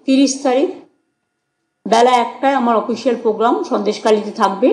30 তারিখ বেলা 1টায় আমার official programme সন্দেশখালীতে থাকবে।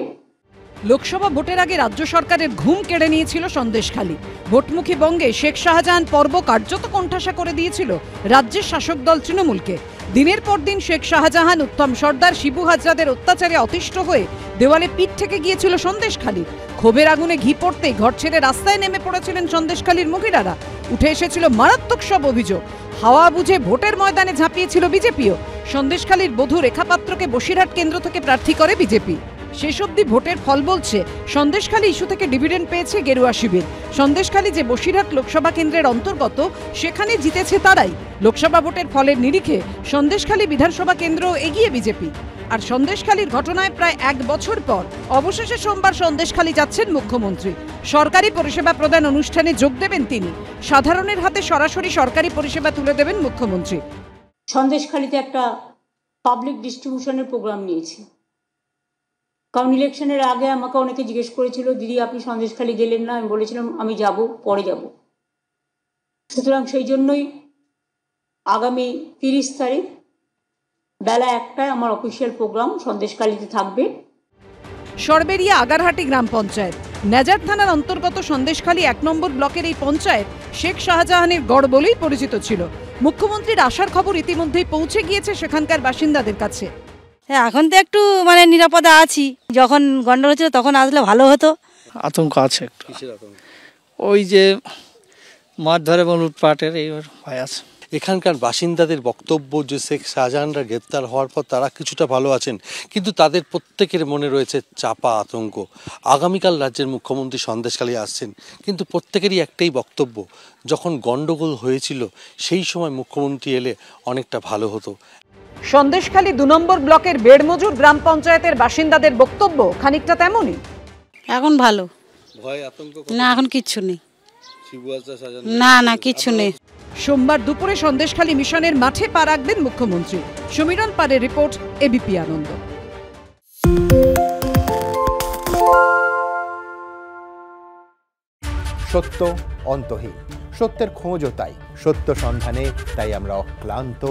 লোকসভা ভোটের আগে রাজ্য সরকারের ঘুম কেড়ে নিয়েছিল সন্দেশখালী। ভোটমুখী বঙ্গে শেখ শাহজাহান পর্ব কার্যত কোণঠাসা করে দিয়েছিল রাজ্যের শাসক দল তৃণমূলকে। দিনের পর দিন শেখ শাহজাহান, উত্তম সর্দার, শিবু হাজরাদের অত্যাচারে অতিষ্ঠ হয়ে দেওয়ালে পিঠ থেকে গিয়েছিল সন্দেশখালী। ক্ষোভের আগুনে ঘি পড়তেই ঘর ছেড়ে রাস্তায় নেমে পড়েছিলেন সন্দেশখালীর মহিলারা। উঠে এসেছিল মারাত্মক সব অভিযোগ। হাওয়া বুঝে ভোটের ময়দানে ঝাঁপিয়েছিল বিজেপিও। সন্দেশখালীর বধূ রেখা পাত্রকে বসিরহাট কেন্দ্র থেকে প্রার্থী করে বিজেপি। শেষ অবধি ভোটের ফল বলছে সন্দেশখালী ইস্যু থেকে ডিভিডেন্ড পেয়েছে গেরুয়া শিবির। সন্দেশখালী যে বসিরহাট লোকসভা কেন্দ্রের অন্তর্গত, সেখানে জিতেছে তারাই। লোকসভা ভোটের ফলের নিরিখে সন্দেশখালী বিধানসভা কেন্দ্র এগিয়ে বিজেপি। আর সন্দেশখালীর ঘটনায় প্রায় 1 বছর পর অবশেষে সোমবার সন্দেশখালী যাচ্ছেন মুখ্যমন্ত্রী। সরকারি পরিষেবা প্রদান অনুষ্ঠানে যোগ দেবেন তিনি। সাধারণের হাতে সরাসরি সরকারি পরিষেবা তুলে দেবেন মুখ্যমন্ত্রী। সন্দেশখালীতে একটা পাবলিক ডিস্ট্রিবিউশনের প্রোগ্রাম নিয়েছি, কারণ ইলেকশনের আগে আমাকে অনেকে জিজ্ঞেস করেছিল, দিদি আপনি সন্দেশখালী গেলেন না। আমি বলেছিলাম আমি যাব, পরে যাব। সুতরাং সেই জন্যই আগামী 30 তারিখ বেলা 1টায় আমার অফিসিয়াল প্রোগ্রাম সন্দেশখালীতে থাকবে। সরবেরিয়া আগারহাটি গ্রাম পঞ্চায়েত, নেজার থানার অন্তর্গত সন্দেশখালী 1 নম্বর ব্লকের এই পঞ্চায়েত শেখ শাহজাহানের গড় বলেই পরিচিত ছিল। মুখ্যমন্ত্রীর আসার খবর ইতিমধ্যেই পৌঁছে গিয়েছে সেখানকার বাসিন্দাদের কাছে। এখন তো একটু নিরাপদে আছি। যখন গন্ডগোল হচ্ছিল তখন আসলে ভালো হতো। আতঙ্ক আছে একটু। ওই যে মারধর এবং লুটপাটের এই ভয় আছে। এখানকার বাসিন্দাদের বক্তব্য যে শেখ শাহজাহানরা গ্রেপ্তার হওয়ার পর তারা কিছুটা ভালো আছেন, কিন্তু তাদের প্রত্যেকের মনে রয়েছে চাপা আতঙ্ক। আগামীকাল রাজ্যের মুখ্যমন্ত্রী সন্দেশখালী আসছেন, কিন্তু প্রত্যেকেরই একটাই বক্তব্য, যখন গন্ডগোল হয়েছিল সেই সময় মুখ্যমন্ত্রী এলে অনেকটা ভালো হতো। সন্দেশখালী 2 নম্বর ব্লকের বেড়মজুর গ্রাম পঞ্চায়েতের বাসিন্দাদের বক্তব্য খানিকটা তেমনই। এখন ভালো, ভয় আতঙ্ক না এখন কিচ্ছু নেই। না কিচ্ছু নেই। সোমবার দুপুরে সন্দেশখালী মিশনের মাঠে পা রাখবেন মুখ্যমন্ত্রী। সমীরণ পারের রিপোর্ট, এবিপি আনন্দ। সত্য অন্তহীন, সত্যের খোঁজও তাই, সত্য সন্ধানে তাই আমরা অক্লান্ত,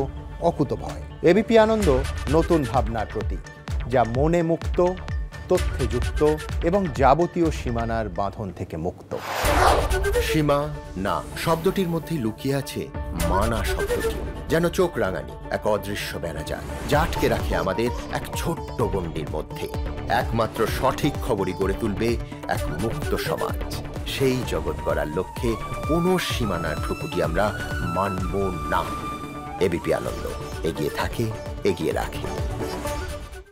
অকুতভয়। এবিপি আনন্দ নতুন ভাবনার প্রতীক, যা মনে মুক্ত, তথ্যে যুক্ত এবং যাবতীয় সীমানার বাঁধন থেকে মুক্ত। সীমা না শব্দটির মধ্যে লুকিয়ে আছে মানা শব্দটি, যেন চোখ রাঙানি এক অদৃশ্য বেড়াজাল, যা আটকে রাখে আমাদের এক ছোট্ট গণ্ডির মধ্যে। একমাত্র সঠিক খবরই গড়ে তুলবে এক মুক্ত সমাজ। সেই জগৎ গড়ার লক্ষ্যে কোনো সীমানার ঠুকুটি আমরা মানব না। এবিপি আনন্দ এগিয়ে থাকে, এগিয়ে রাখে।